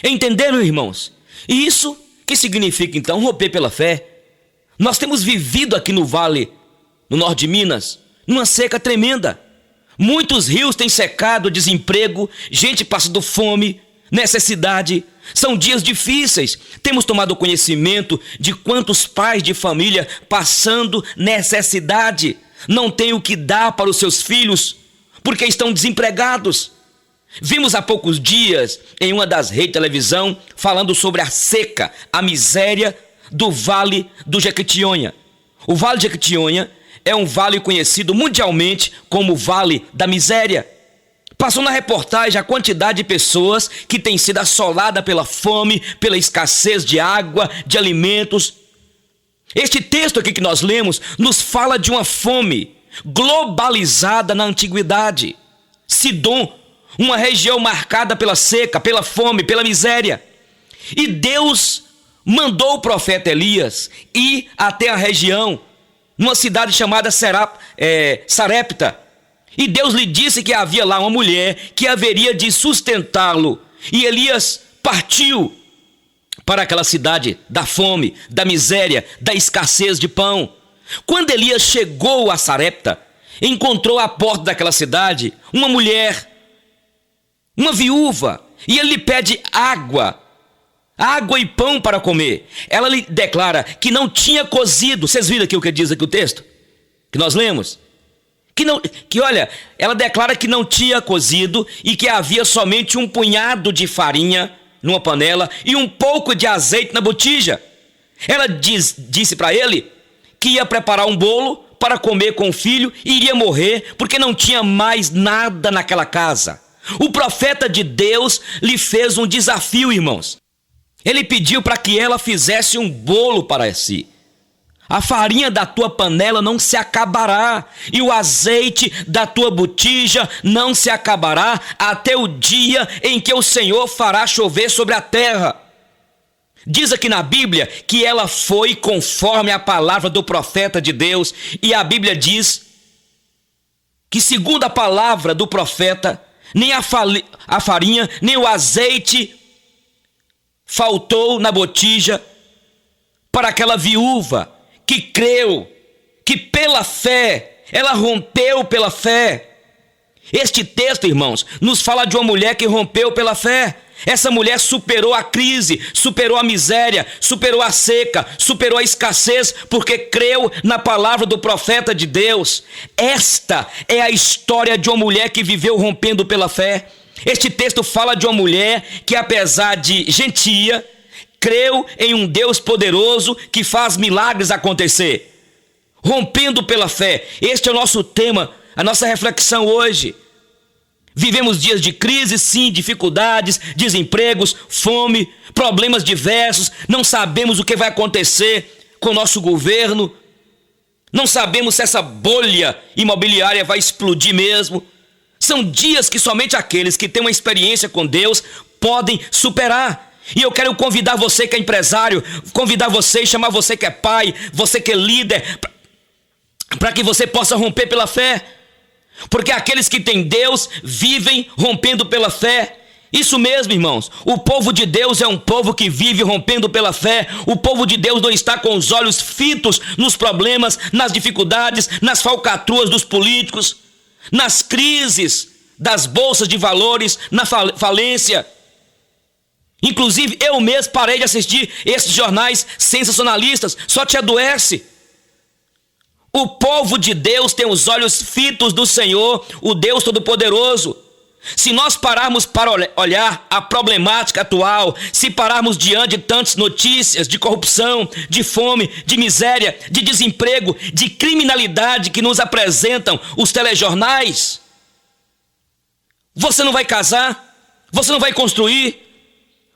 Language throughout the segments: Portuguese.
Entenderam, irmãos? E isso que significa então romper pela fé? Nós temos vivido aqui no vale, no norte de Minas, numa seca tremenda. Muitos rios têm secado, desemprego, gente passando fome, necessidade. São dias difíceis. Temos tomado conhecimento de quantos pais de família passando necessidade, não têm o que dar para os seus filhos, porque estão desempregados. Vimos há poucos dias em uma das redes de televisão falando sobre a seca, a miséria do Vale do Jequitinhonha. O Vale do Jequitinhonha é um vale conhecido mundialmente como o Vale da Miséria. Passou na reportagem a quantidade de pessoas que têm sido assoladas pela fome, pela escassez de água, de alimentos. Este texto aqui que nós lemos nos fala de uma fome globalizada na antiguidade. Sidom, uma região marcada pela seca, pela fome, pela miséria. E Deus mandou o profeta Elias ir até a região, numa cidade chamada Sarepta. E Deus lhe disse que havia lá uma mulher que haveria de sustentá-lo. E Elias partiu para aquela cidade da fome, da miséria, da escassez de pão. Quando Elias chegou a Sarepta, encontrou à porta daquela cidade uma mulher, uma viúva, e ele lhe pede água e pão para comer. Ela lhe declara que não tinha cozido. Vocês viram aqui o que diz aqui o texto que nós lemos? Ela declara que não tinha cozido e que havia somente um punhado de farinha numa panela e um pouco de azeite na botija. Ela disse para ele que ia preparar um bolo para comer com o filho e iria morrer porque não tinha mais nada naquela casa. O profeta de Deus lhe fez um desafio, irmãos. Ele pediu para que ela fizesse um bolo para si. A farinha da tua panela não se acabará, e o azeite da tua botija não se acabará, até o dia em que o Senhor fará chover sobre a terra. Diz aqui na Bíblia que ela foi conforme a palavra do profeta de Deus, e a Bíblia diz que, segundo a palavra do profeta, nem a farinha, nem o azeite faltou na botija para aquela viúva que creu, que pela fé, ela rompeu pela fé. Este texto, irmãos, nos fala de uma mulher que rompeu pela fé. Essa mulher superou a crise, superou a miséria, superou a seca, superou a escassez, porque creu na palavra do profeta de Deus. Esta é a história de uma mulher que viveu rompendo pela fé. Este texto fala de uma mulher que, apesar de gentia, creu em um Deus poderoso que faz milagres acontecer. Rompendo pela fé. Este é o nosso tema, a nossa reflexão hoje. Vivemos dias de crise, sim, dificuldades, desempregos, fome, problemas diversos. Não sabemos o que vai acontecer com o nosso governo. Não sabemos se essa bolha imobiliária vai explodir mesmo. São dias que somente aqueles que têm uma experiência com Deus podem superar. E eu quero convidar você que é empresário, convidar você e chamar você que é pai, você que é líder, para que você possa romper pela fé. Porque aqueles que têm Deus vivem rompendo pela fé. Isso mesmo, irmãos. O povo de Deus é um povo que vive rompendo pela fé. O povo de Deus não está com os olhos fitos nos problemas, nas dificuldades, nas falcatruas dos políticos, nas crises das bolsas de valores, na falência. Inclusive, eu mesmo parei de assistir esses jornais sensacionalistas. Só te adoece. O povo de Deus tem os olhos fitos do Senhor, o Deus Todo-Poderoso. Se nós pararmos para olhar a problemática atual, se pararmos diante de tantas notícias de corrupção, de fome, de miséria, de desemprego, de criminalidade que nos apresentam os telejornais, você não vai casar, você não vai construir,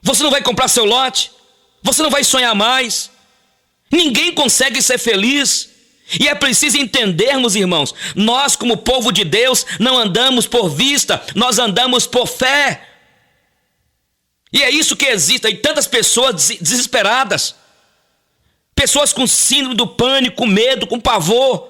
você não vai comprar seu lote, você não vai sonhar mais. Ninguém consegue ser feliz. E é preciso entendermos, irmãos, nós como povo de Deus não andamos por vista, nós andamos por fé. E é isso que existe, e tantas pessoas desesperadas, pessoas com síndrome do pânico, com medo, com pavor.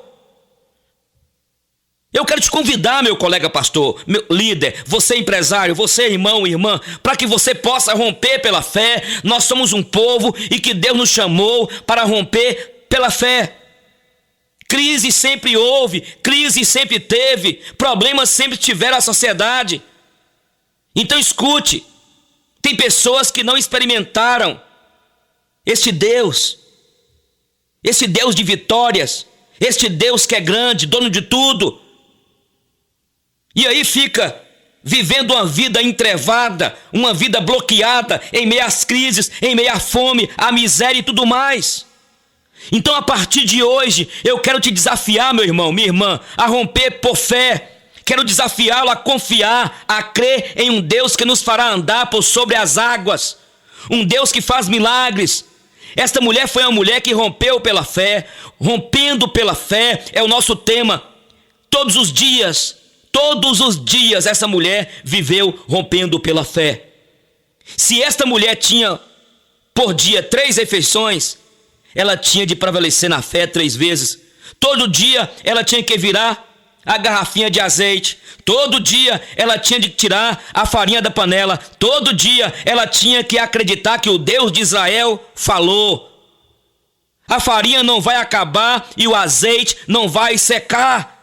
Eu quero te convidar, meu colega pastor, meu líder, você empresário, você irmão e irmã, para que você possa romper pela fé. Nós somos um povo e que Deus nos chamou para romper pela fé. Crise sempre houve, crise sempre teve, problemas sempre tiveram a sociedade. Então escute, tem pessoas que não experimentaram este Deus de vitórias, este Deus que é grande, dono de tudo. E aí fica vivendo uma vida entrevada, uma vida bloqueada, em meio às crises, em meio à fome, à miséria e tudo mais. Então, a partir de hoje, eu quero te desafiar, meu irmão, minha irmã, a romper por fé. Quero desafiá-lo a confiar, a crer em um Deus que nos fará andar por sobre as águas. Um Deus que faz milagres. Esta mulher foi uma mulher que rompeu pela fé. Rompendo pela fé é o nosso tema. Todos os dias, essa mulher viveu rompendo pela fé. Se esta mulher tinha por dia 3 refeições, ela tinha de prevalecer na fé 3 vezes. Todo dia ela tinha que virar a garrafinha de azeite. Todo dia ela tinha de tirar a farinha da panela. Todo dia ela tinha que acreditar que o Deus de Israel falou. A farinha não vai acabar e o azeite não vai secar.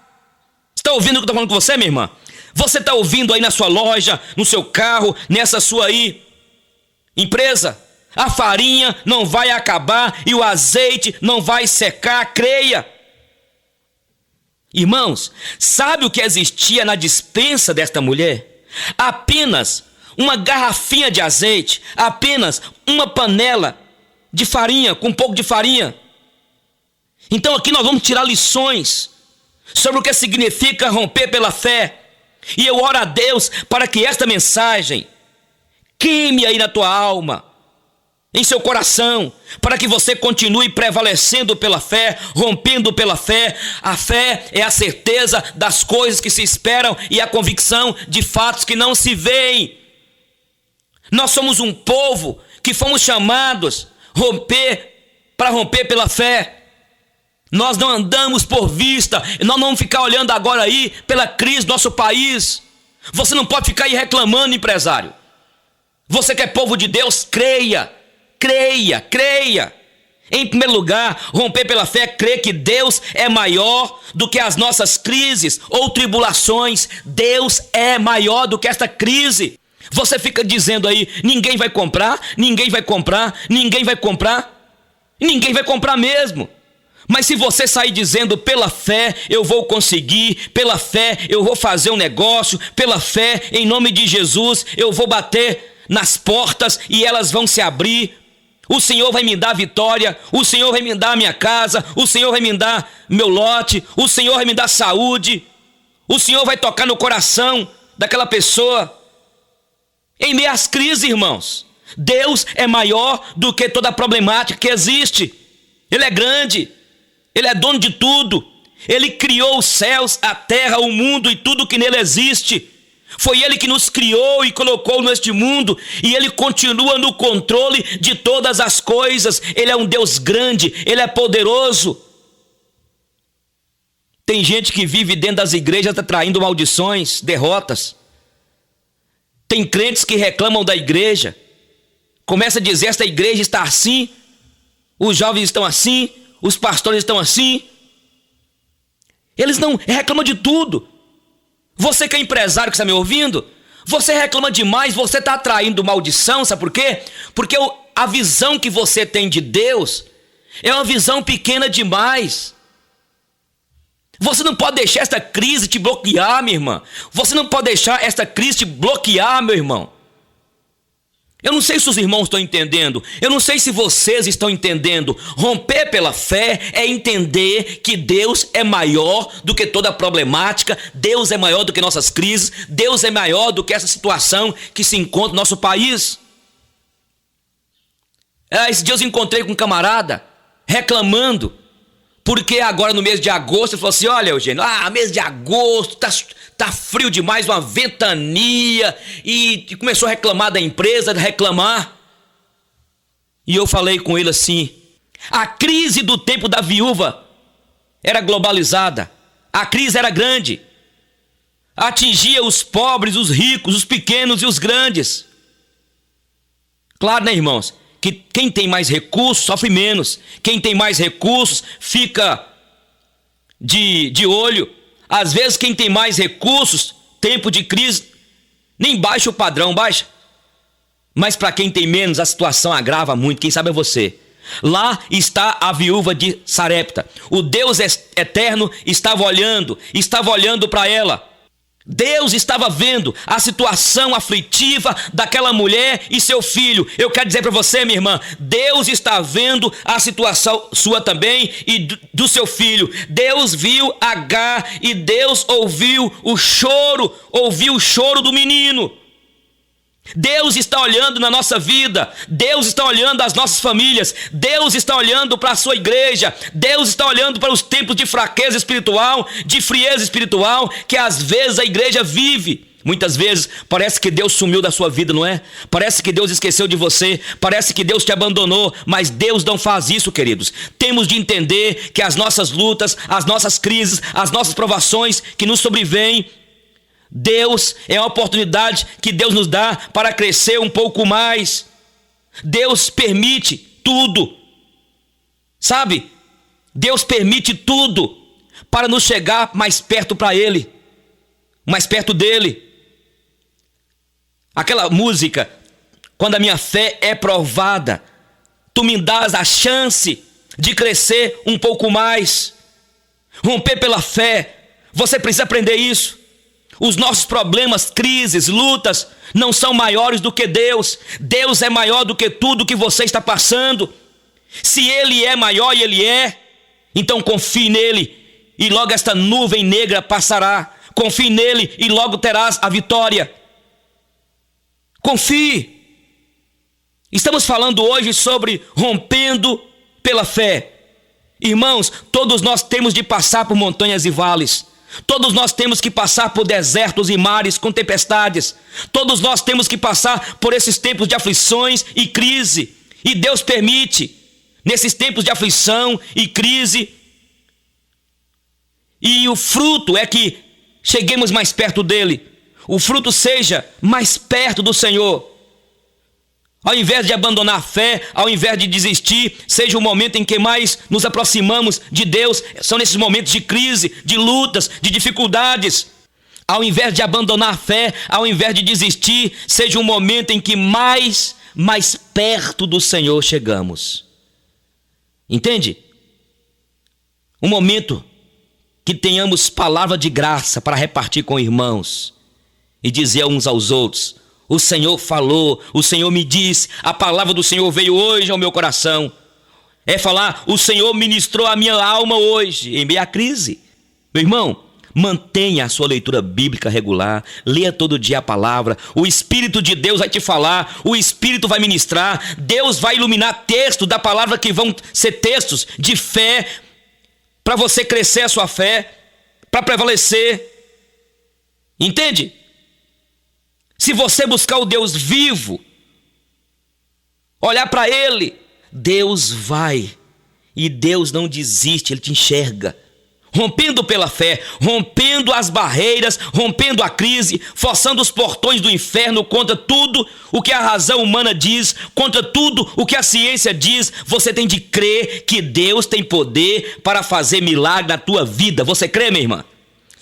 Está ouvindo o que eu estou falando com você, minha irmã? Você está ouvindo aí na sua loja, no seu carro, nessa sua aí empresa? A farinha não vai acabar e o azeite não vai secar, creia. Irmãos, sabe o que existia na despensa desta mulher? Apenas uma garrafinha de azeite, apenas uma panela de farinha, com um pouco de farinha. Então aqui nós vamos tirar lições sobre o que significa romper pela fé. E eu oro a Deus para que esta mensagem queime aí na tua alma, em seu coração, para que você continue prevalecendo pela fé, rompendo pela fé. A fé é a certeza das coisas que se esperam e a convicção de fatos que não se veem. Nós somos um povo que fomos chamados para romper pela fé. Nós não andamos por vista, nós não vamos ficar olhando agora aí pela crise do nosso país. Você não pode ficar aí reclamando, empresário. Você que é povo de Deus, creia. Em primeiro lugar, romper pela fé, crer que Deus é maior do que as nossas crises ou tribulações. Deus é maior do que esta crise. Você fica dizendo aí, ninguém vai comprar mesmo. Mas se você sair dizendo, pela fé eu vou conseguir, pela fé eu vou fazer um negócio, pela fé, em nome de Jesus, eu vou bater nas portas e elas vão se abrir. O Senhor vai me dar vitória, o Senhor vai me dar a minha casa, o Senhor vai me dar meu lote, o Senhor vai me dar saúde, o Senhor vai tocar no coração daquela pessoa. Em meio às crises, irmãos, Deus é maior do que toda a problemática que existe. Ele é grande, Ele é dono de tudo. Ele criou os céus, a terra, o mundo e tudo que nele existe. Foi Ele que nos criou e colocou neste mundo, e Ele continua no controle de todas as coisas. Ele é um Deus grande, Ele é poderoso. Tem gente que vive dentro das igrejas atraindo maldições, derrotas. Tem crentes que reclamam da igreja, começa a dizer, esta igreja está assim, os jovens estão assim, os pastores estão assim. Eles não reclamam de tudo. Você que é empresário que está me ouvindo, você reclama demais, você está atraindo maldição, sabe por quê? Porque a visão que você tem de Deus é uma visão pequena demais. Você não pode deixar esta crise te bloquear, minha irmã. Você não pode deixar esta crise te bloquear, meu irmão. Eu não sei se os irmãos estão entendendo, eu não sei se vocês estão entendendo. Romper pela fé é entender que Deus é maior do que toda problemática, Deus é maior do que nossas crises, Deus é maior do que essa situação que se encontra no nosso país. Esses dias eu encontrei com um camarada reclamando, porque agora no mês de agosto ele falou assim, olha Eugênio, mês de agosto, tá frio demais, uma ventania, e começou a reclamar da empresa, reclamar. E eu falei com ele assim, a crise do tempo da viúva era globalizada, a crise era grande, atingia os pobres, os ricos, os pequenos e os grandes. Claro, né, irmãos, que quem tem mais recursos sofre menos. Quem tem mais recursos fica de olho. Às vezes quem tem mais recursos, tempo de crise, nem baixa o padrão, baixa. Mas para quem tem menos, a situação agrava muito. Quem sabe é você. Lá está a viúva de Sarepta. O Deus eterno estava olhando para ela. Deus estava vendo a situação aflitiva daquela mulher e seu filho. Eu quero dizer para você, minha irmã, Deus está vendo a situação sua também e do seu filho. Deus viu Agar e Deus ouviu o choro do menino. Deus está olhando na nossa vida, Deus está olhando as nossas famílias, Deus está olhando para a sua igreja, Deus está olhando para os tempos de fraqueza espiritual, de frieza espiritual, que às vezes a igreja vive. Muitas vezes parece que Deus sumiu da sua vida, não é? Parece que Deus esqueceu de você, parece que Deus te abandonou, mas Deus não faz isso, queridos. Temos de entender que as nossas lutas, as nossas crises, as nossas provações que nos sobrevêm, Deus é a oportunidade que Deus nos dá para crescer um pouco mais. Deus permite tudo, sabe? Deus permite tudo para nos chegar mais perto para Ele, mais perto dEle. Aquela música, quando a minha fé é provada, tu me dás a chance de crescer um pouco mais, romper pela fé. Você precisa aprender isso. Os nossos problemas, crises, lutas não são maiores do que Deus. Deus é maior do que tudo que você está passando. Se Ele é maior e Ele é, então confie nele e logo esta nuvem negra passará. Confie nele e logo terás a vitória. Confie. Estamos falando hoje sobre rompendo pela fé. Irmãos, todos nós temos de passar por montanhas e vales. Todos nós temos que passar por desertos e mares com tempestades. Todos nós temos que passar por esses tempos de aflições e crise. E Deus permite, nesses tempos de aflição e crise. E o fruto é que cheguemos mais perto dele. O fruto seja mais perto do Senhor. Ao invés de abandonar a fé, ao invés de desistir, seja o momento em que mais nos aproximamos de Deus. São nesses momentos de crise, de lutas, de dificuldades. Ao invés de abandonar a fé, ao invés de desistir, seja um momento em que mais perto do Senhor chegamos. Entende? Um momento que tenhamos palavra de graça para repartir com irmãos e dizer uns aos outros: o Senhor falou, o Senhor me disse, a palavra do Senhor veio hoje ao meu coração. É falar, o Senhor ministrou a minha alma hoje, em meio à crise. Meu irmão, mantenha a sua leitura bíblica regular, leia todo dia a palavra, o Espírito de Deus vai te falar, o Espírito vai ministrar, Deus vai iluminar textos da palavra que vão ser textos de fé, para você crescer a sua fé, para prevalecer. Entende? Se você buscar o Deus vivo, olhar para Ele, Deus vai. E Deus não desiste, Ele te enxerga. Rompendo pela fé, rompendo as barreiras, rompendo a crise, forçando os portões do inferno contra tudo o que a razão humana diz, contra tudo o que a ciência diz. Você tem de crer que Deus tem poder para fazer milagre na tua vida. Você crê, minha irmã?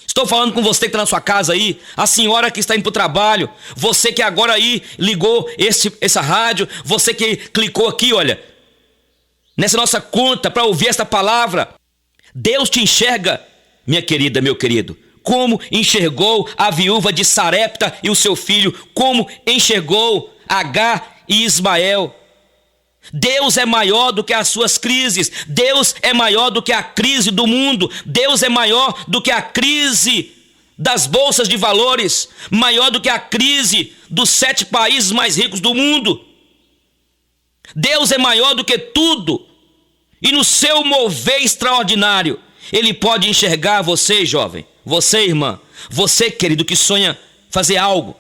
Estou falando com você que está na sua casa aí, a senhora que está indo para o trabalho, você que agora aí ligou essa rádio, você que clicou aqui, olha, nessa nossa conta para ouvir esta palavra. Deus te enxerga, minha querida, meu querido, como enxergou a viúva de Sarepta e o seu filho, como enxergou Agar e Ismael. Deus é maior do que as suas crises. Deus é maior do que a crise do mundo. Deus é maior do que a crise das bolsas de valores, maior do que a crise dos 7 países mais ricos do mundo. Deus é maior do que tudo. E no seu mover extraordinário, Ele pode enxergar você, jovem, você, irmã, você, querido, que sonha fazer algo.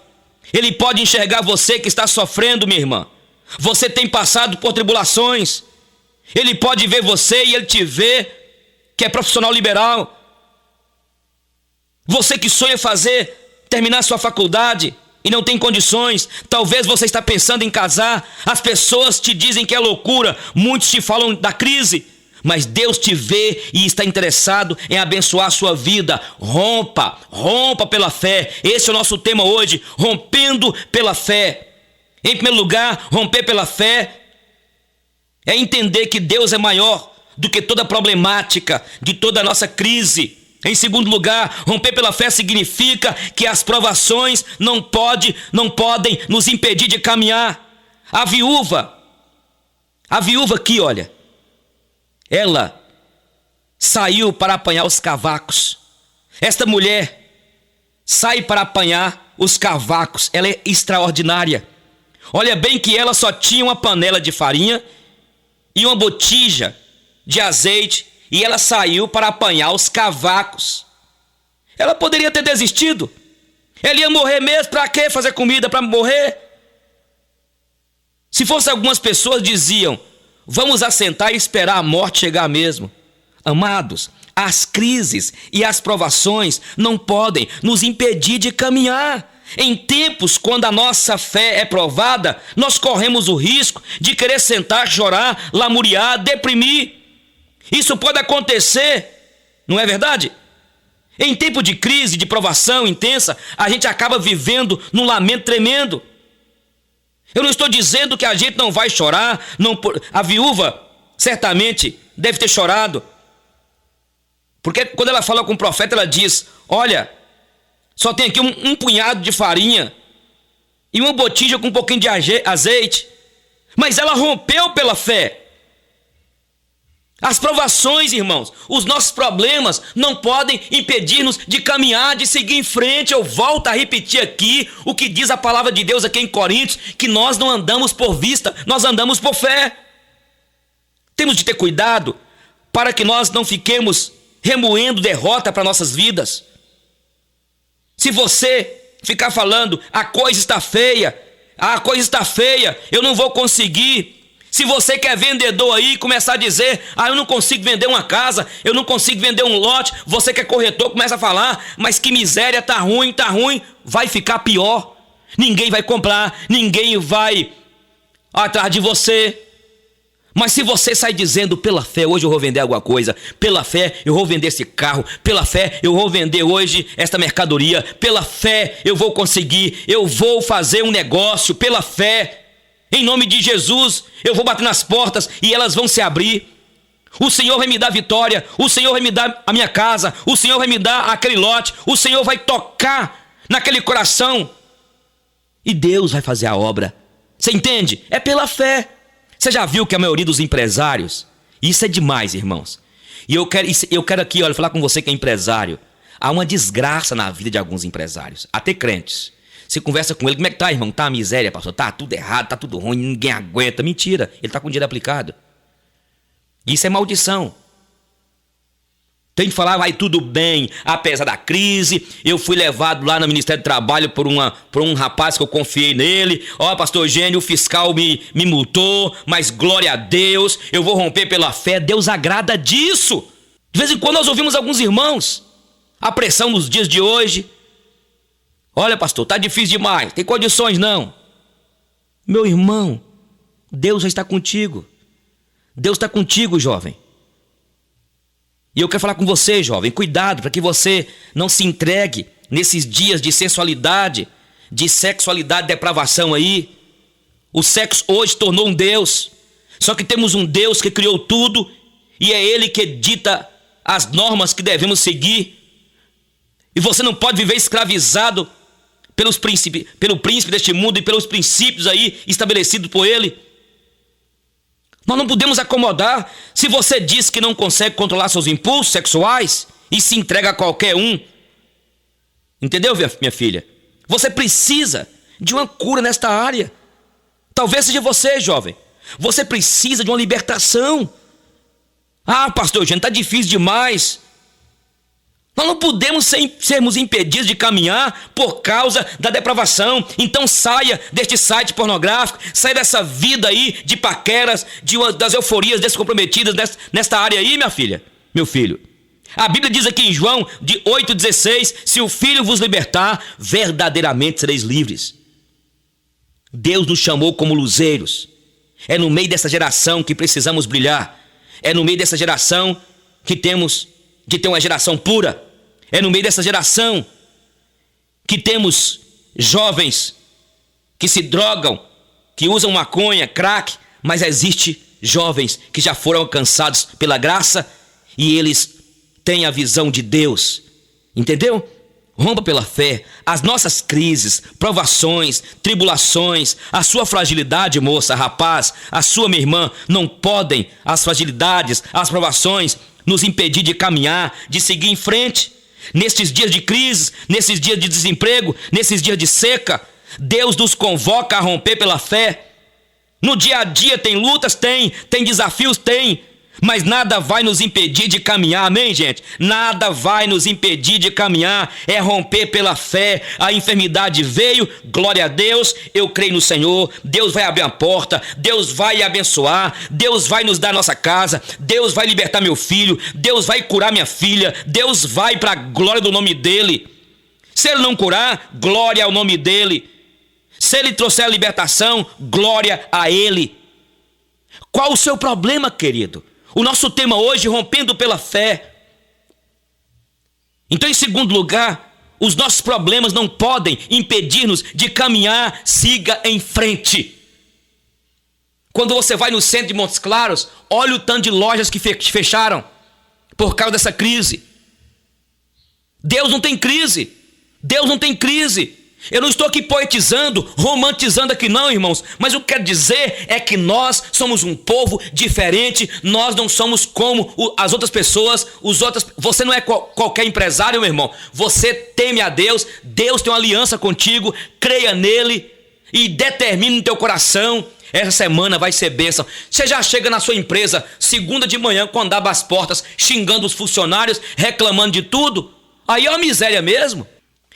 Ele pode enxergar você que está sofrendo, minha irmã. Você tem passado por tribulações. Ele pode ver você e Ele te vê, que é profissional liberal. Você que sonha fazer terminar sua faculdade e não tem condições. Talvez você está pensando em casar. As pessoas te dizem que é loucura. Muitos te falam da crise. Mas Deus te vê e está interessado em abençoar a sua vida. Rompa pela fé. Esse é o nosso tema hoje, rompendo pela fé. Em primeiro lugar, romper pela fé é entender que Deus é maior do que toda problemática, de toda a nossa crise. Em segundo lugar, romper pela fé significa que as provações não podem nos impedir de caminhar. A viúva aqui, olha, ela saiu para apanhar os cavacos. Esta mulher sai para apanhar os cavacos. Ela é extraordinária. Olha bem que ela só tinha uma panela de farinha e uma botija de azeite, e ela saiu para apanhar os cavacos. Ela poderia ter desistido. Ela ia morrer mesmo. Para que fazer comida para morrer? Se fosse algumas pessoas diziam: vamos assentar e esperar a morte chegar mesmo. Amados, as crises e as provações não podem nos impedir de caminhar. Em tempos quando a nossa fé é provada, nós corremos o risco de querer sentar, chorar, lamuriar, deprimir. Isso pode acontecer, não é verdade? Em tempo de crise, de provação intensa, a gente acaba vivendo num lamento tremendo. Eu não estou dizendo que a gente não vai chorar. A viúva certamente deve ter chorado. Porque quando ela fala com o profeta, ela diz: olha, só tem aqui um punhado de farinha e uma botija com um pouquinho de azeite. Mas ela rompeu pela fé. As provações, irmãos, os nossos problemas não podem impedir-nos de caminhar, de seguir em frente. Eu volto a repetir aqui o que diz a palavra de Deus aqui em Coríntios, que nós não andamos por vista, nós andamos por fé. Temos de ter cuidado para que nós não fiquemos remoendo derrota para nossas vidas. Se você ficar falando: a coisa está feia, eu não vou conseguir. Se você que é vendedor aí começar a dizer: eu não consigo vender uma casa, eu não consigo vender um lote. Você que é corretor começa a falar: mas que miséria, tá ruim. Vai ficar pior. Ninguém vai comprar, ninguém vai atrás de você. Mas se você sai dizendo: pela fé, hoje eu vou vender alguma coisa, pela fé eu vou vender esse carro, pela fé eu vou vender hoje esta mercadoria, pela fé eu vou conseguir, eu vou fazer um negócio, pela fé, em nome de Jesus, eu vou bater nas portas e elas vão se abrir. O Senhor vai me dar vitória, o Senhor vai me dar a minha casa, o Senhor vai me dar aquele lote, o Senhor vai tocar naquele coração e Deus vai fazer a obra. Você entende? É pela fé. Você já viu que a maioria dos empresários, isso é demais, irmãos, e eu quero aqui, olha, falar com você que é empresário. Há uma desgraça na vida de alguns empresários, até crentes. Você conversa com ele: como é que tá, irmão? Tá a miséria, pastor? Tá tudo errado, tá tudo ruim, ninguém aguenta. Mentira, ele tá com dinheiro aplicado. Isso é maldição. Tem que falar: vai tudo bem, apesar da crise. Eu fui levado lá no Ministério do Trabalho por um rapaz que eu confiei nele. Pastor Eugênio, o fiscal me multou, mas glória a Deus, eu vou romper pela fé. Deus agrada disso. De vez em quando nós ouvimos alguns irmãos: a pressão nos dias de hoje. Olha, pastor, tá difícil demais, tem condições não. Meu irmão, Deus já está contigo. Deus está contigo, jovem. E eu quero falar com você, jovem: cuidado para que você não se entregue nesses dias de sensualidade, de sexualidade, depravação aí. O sexo hoje tornou um Deus. Só que temos um Deus que criou tudo e é Ele que dita as normas que devemos seguir. E você não pode viver escravizado pelo príncipe deste mundo e pelos princípios aí estabelecidos por ele. Nós não podemos acomodar. Se você diz que não consegue controlar seus impulsos sexuais e se entrega a qualquer um, entendeu, minha filha? Você precisa de uma cura nesta área. Talvez seja você, jovem. Você precisa de uma libertação. Pastor Eugênio, está difícil demais. Nós não podemos sermos impedidos de caminhar por causa da depravação. Então saia deste site pornográfico, saia dessa vida aí de paqueras, das euforias descomprometidas nesta área aí, minha filha, meu filho. A Bíblia diz aqui em João 8,16: se o Filho vos libertar, verdadeiramente sereis livres. Deus nos chamou como luzeiros. É no meio dessa geração que precisamos brilhar. É no meio dessa geração que temos que ter uma geração pura. É no meio dessa geração que temos jovens que se drogam, que usam maconha, crack, mas existe jovens que já foram alcançados pela graça e eles têm a visão de Deus. Entendeu? Rompa pela fé. As nossas crises, provações, tribulações, a sua fragilidade, moça, rapaz, a sua, minha irmã, não podem, as fragilidades, as provações, nos impedir de caminhar, de seguir em frente. Nesses dias de crise, nesses dias de desemprego, nesses dias de seca, Deus nos convoca a romper pela fé. No dia a dia tem lutas, tem desafios, mas nada vai nos impedir de caminhar, amém, gente? Nada vai nos impedir de caminhar, é romper pela fé. A enfermidade veio, glória a Deus, eu creio no Senhor, Deus vai abrir a porta, Deus vai abençoar, Deus vai nos dar nossa casa, Deus vai libertar meu filho, Deus vai curar minha filha, Deus vai para a glória do nome dEle. Se Ele não curar, glória ao nome dEle. Se Ele trouxer a libertação, glória a Ele. Qual o seu problema, querido? O nosso tema hoje, rompendo pela fé. Então, em segundo lugar, os nossos problemas não podem impedir-nos de caminhar, siga em frente. Quando você vai no centro de Montes Claros, olha o tanto de lojas que fecharam por causa dessa crise. Deus não tem crise. Deus não tem crise. Eu não estou aqui poetizando, romantizando aqui não, irmãos, mas o que eu quero dizer é que nós somos um povo diferente, nós não somos como as outras pessoas, você não é qualquer empresário, meu irmão, você teme a Deus, Deus tem uma aliança contigo, creia nele e determine no teu coração, essa semana vai ser bênção. Você já chega na sua empresa, segunda de manhã, quando abre as portas, xingando os funcionários, reclamando de tudo, aí é uma miséria mesmo.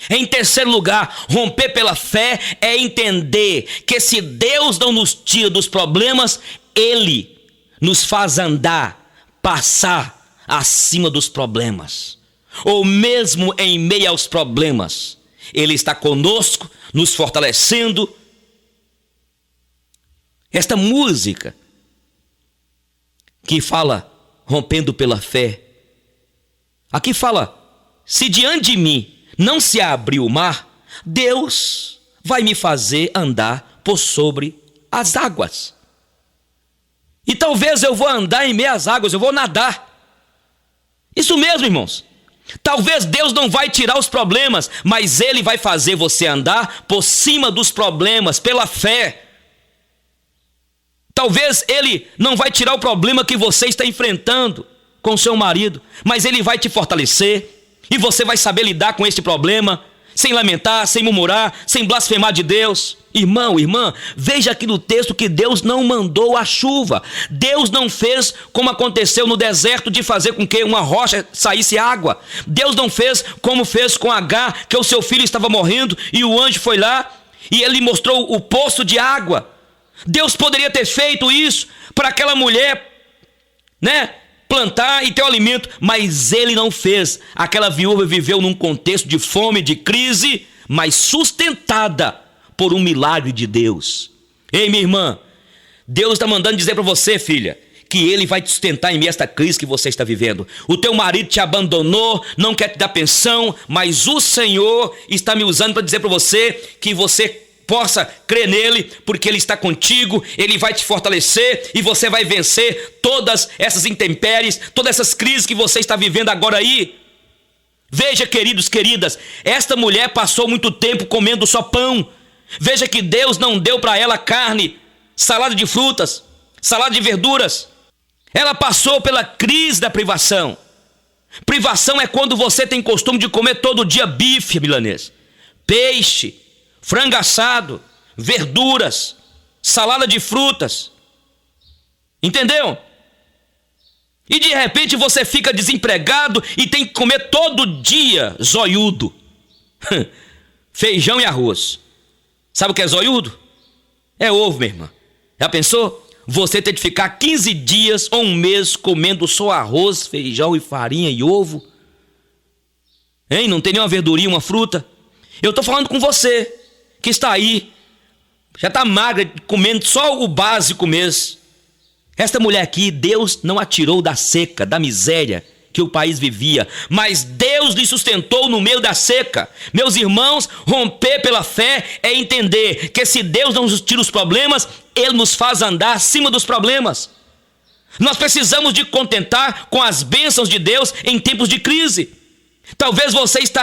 Em terceiro lugar, romper pela fé é entender que se Deus não nos tira dos problemas, Ele nos faz andar, passar acima dos problemas. Ou mesmo em meio aos problemas, Ele está conosco, nos fortalecendo. Esta música que fala rompendo pela fé, aqui fala, se diante de mim não se abrir o mar, Deus vai me fazer andar por sobre as águas. E talvez eu vou andar em meio às águas, eu vou nadar. Isso mesmo, irmãos. Talvez Deus não vai tirar os problemas, mas Ele vai fazer você andar por cima dos problemas, pela fé. Talvez Ele não vai tirar o problema que você está enfrentando com seu marido, mas Ele vai te fortalecer. E você vai saber lidar com este problema, sem lamentar, sem murmurar, sem blasfemar de Deus. Irmão, irmã, veja aqui no texto que Deus não mandou a chuva. Deus não fez como aconteceu no deserto de fazer com que uma rocha saísse água. Deus não fez como fez com Agar, que o seu filho estava morrendo e o anjo foi lá e ele mostrou o poço de água. Deus poderia ter feito isso para aquela mulher, plantar e ter o alimento, mas Ele não fez. Aquela viúva viveu num contexto de fome, de crise, mas sustentada por um milagre de Deus. Ei, minha irmã, Deus está mandando dizer para você, filha, que Ele vai te sustentar em meio a esta crise que você está vivendo. O teu marido te abandonou, não quer te dar pensão, mas o Senhor está me usando para dizer para você que você possa crer nele, porque Ele está contigo, Ele vai te fortalecer e você vai vencer todas essas intempéries, todas essas crises que você está vivendo agora aí. Veja, queridos, queridas, esta mulher passou muito tempo comendo só pão. Veja que Deus não deu para ela carne, salada de frutas, salada de verduras. Ela passou pela crise da privação. Privação é quando você tem costume de comer todo dia bife milanês, peixe, frango assado, verduras, salada de frutas. Entendeu? E de repente você fica desempregado e tem que comer todo dia zoiudo. Feijão e arroz. Sabe o que é zoiudo? É ovo, minha irmã. Já pensou? você ter de ficar 15 dias ou um mês comendo só arroz, feijão e farinha e ovo? Hein? Não tem nenhuma verdurinha, uma fruta? Eu estou falando com você que está aí, já está magra, comendo só o básico mesmo. Esta mulher aqui, Deus não a tirou da seca, da miséria que o país vivia, mas Deus lhe sustentou no meio da seca. Meus irmãos, romper pela fé é entender que se Deus não nos tira os problemas, Ele nos faz andar acima dos problemas. Nós precisamos de contentar com as bênçãos de Deus em tempos de crise. Talvez você está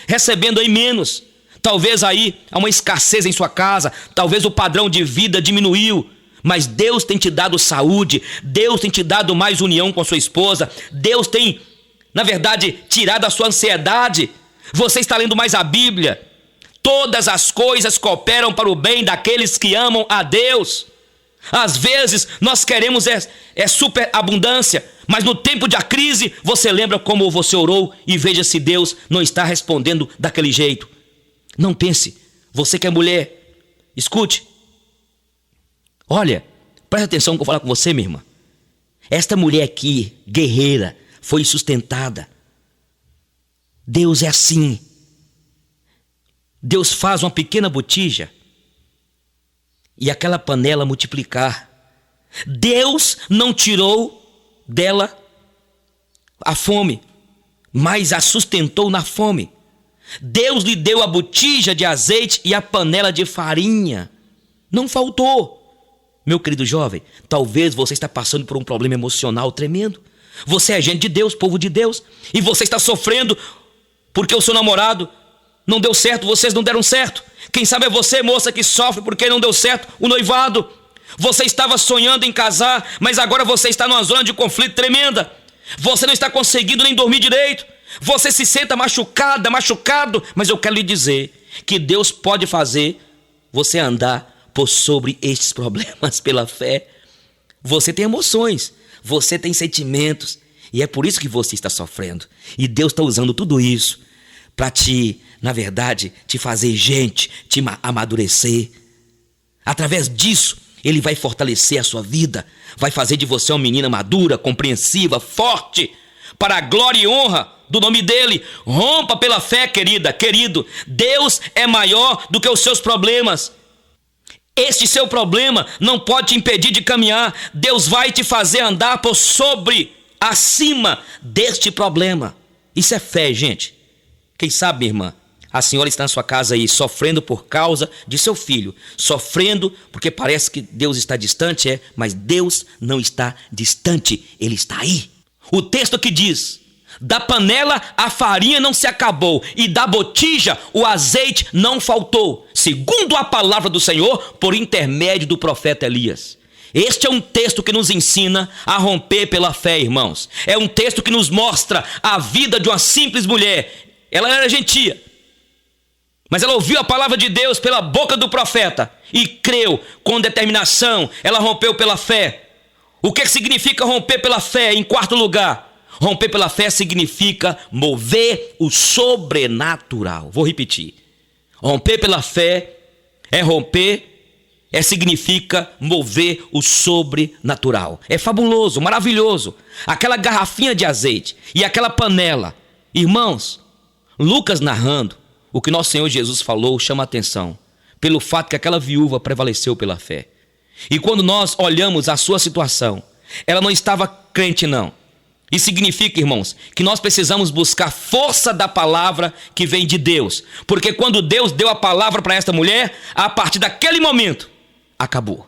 recebendo aí menos, talvez aí há uma escassez em sua casa, talvez o padrão de vida diminuiu, mas Deus tem te dado saúde, Deus tem te dado mais união com sua esposa, Deus tem, na verdade, tirado a sua ansiedade. Você está lendo mais a Bíblia. Todas as coisas cooperam para o bem daqueles que amam a Deus. Às vezes nós queremos superabundância, mas no tempo da crise você lembra como você orou e veja se Deus não está respondendo daquele jeito. Não pense, você que é mulher, escute. Olha, presta atenção no que eu vou falar com você, minha irmã. Esta mulher aqui, guerreira, foi sustentada. Deus é assim. Deus faz uma pequena botija e aquela panela multiplicar. Deus não tirou dela a fome, mas a sustentou na fome. Deus lhe deu a botija de azeite e a panela de farinha. Não faltou. Meu querido jovem, talvez você está passando por um problema emocional tremendo. Você é gente de Deus, povo de Deus, e você está sofrendo porque o seu namorado não deu certo, vocês não deram certo. Quem sabe é você, moça, que sofre porque não deu certo o noivado. Você estava sonhando em casar, mas agora você está numa zona de conflito tremenda. Você não está conseguindo nem dormir direito. Você se senta machucado, mas eu quero lhe dizer que Deus pode fazer você andar por sobre estes problemas pela fé. Você tem emoções, você tem sentimentos, e é por isso que você está sofrendo. E Deus está usando tudo isso para na verdade, te fazer gente, te amadurecer. Através disso, Ele vai fortalecer a sua vida, vai fazer de você uma menina madura, compreensiva, forte, para a glória e honra do nome dEle. Rompa pela fé, querida, querido. Deus é maior do que os seus problemas. Este seu problema não pode te impedir de caminhar. Deus vai te fazer andar por sobre, acima deste problema. Isso é fé, gente. Quem sabe, minha irmã, a senhora está na sua casa aí sofrendo por causa de seu filho, sofrendo porque parece que Deus está distante, mas Deus não está distante, Ele está aí. O texto que diz: da panela a farinha não se acabou, e da botija o azeite não faltou, segundo a palavra do Senhor, por intermédio do profeta Elias. Este é um texto que nos ensina a romper pela fé, irmãos. É um texto que nos mostra a vida de uma simples mulher. Ela era gentia, mas ela ouviu a palavra de Deus pela boca do profeta e creu com determinação. Ela rompeu pela fé. O que significa romper pela fé? Em quarto lugar, romper pela fé significa mover o sobrenatural. Vou repetir. Romper pela fé significa mover o sobrenatural. É fabuloso, maravilhoso. Aquela garrafinha de azeite e aquela panela. Irmãos, Lucas narrando o que nosso Senhor Jesus falou chama a atenção pelo fato que aquela viúva prevaleceu pela fé. E quando nós olhamos a sua situação, ela não estava crente não. Isso significa, irmãos, que nós precisamos buscar força da palavra que vem de Deus. Porque quando Deus deu a palavra para esta mulher, a partir daquele momento, acabou.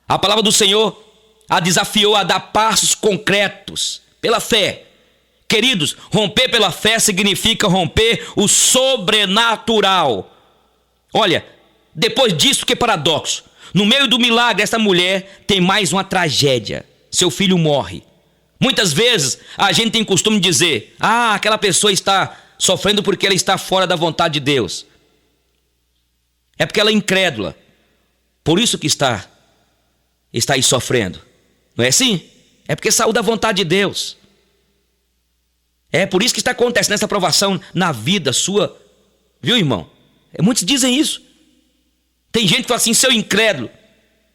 A palavra do Senhor a desafiou a dar passos concretos pela fé. Queridos, romper pela fé significa romper o sobrenatural. Olha, depois disso, que paradoxo. No meio do milagre, essa mulher tem mais uma tragédia. Seu filho morre. Muitas vezes a gente tem costume de dizer: aquela pessoa está sofrendo porque ela está fora da vontade de Deus. É porque ela é incrédula. Por isso que está aí sofrendo. Não é assim? É porque saiu da vontade de Deus. É por isso que está acontecendo essa provação na vida sua. Viu, irmão? Muitos dizem isso. Tem gente que fala assim: sou incrédulo,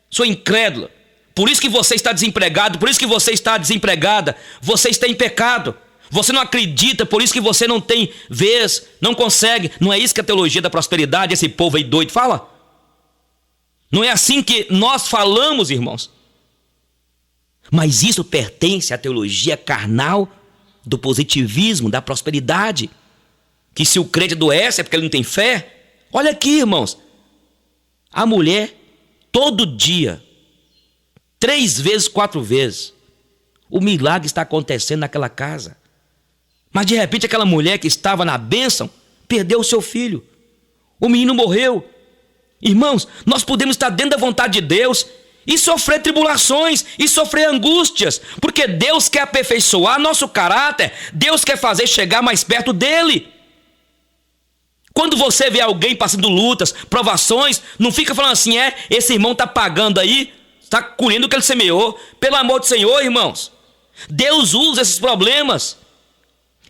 sou incrédula. Por isso que você está desempregado, por isso que você está desempregada. Você está em pecado. Você não acredita, por isso que você não tem vez, não consegue. Não é isso que a teologia da prosperidade, esse povo aí doido fala? Não é assim que nós falamos, irmãos. Mas isso pertence à teologia carnal do positivismo, da prosperidade. Que se o crente adoece é porque ele não tem fé. Olha aqui, irmãos. A mulher, todo dia, 3 vezes, 4 vezes, o milagre está acontecendo naquela casa. Mas de repente aquela mulher que estava na bênção perdeu o seu filho. O menino morreu. Irmãos, nós podemos estar dentro da vontade de Deus e sofrer tribulações e sofrer angústias, porque Deus quer aperfeiçoar nosso caráter. Deus quer fazer chegar mais perto dele. Quando você vê alguém passando lutas, provações, não fica falando assim, esse irmão está pagando aí, está colhendo o que ele semeou. Pelo amor do Senhor, irmãos, Deus usa esses problemas.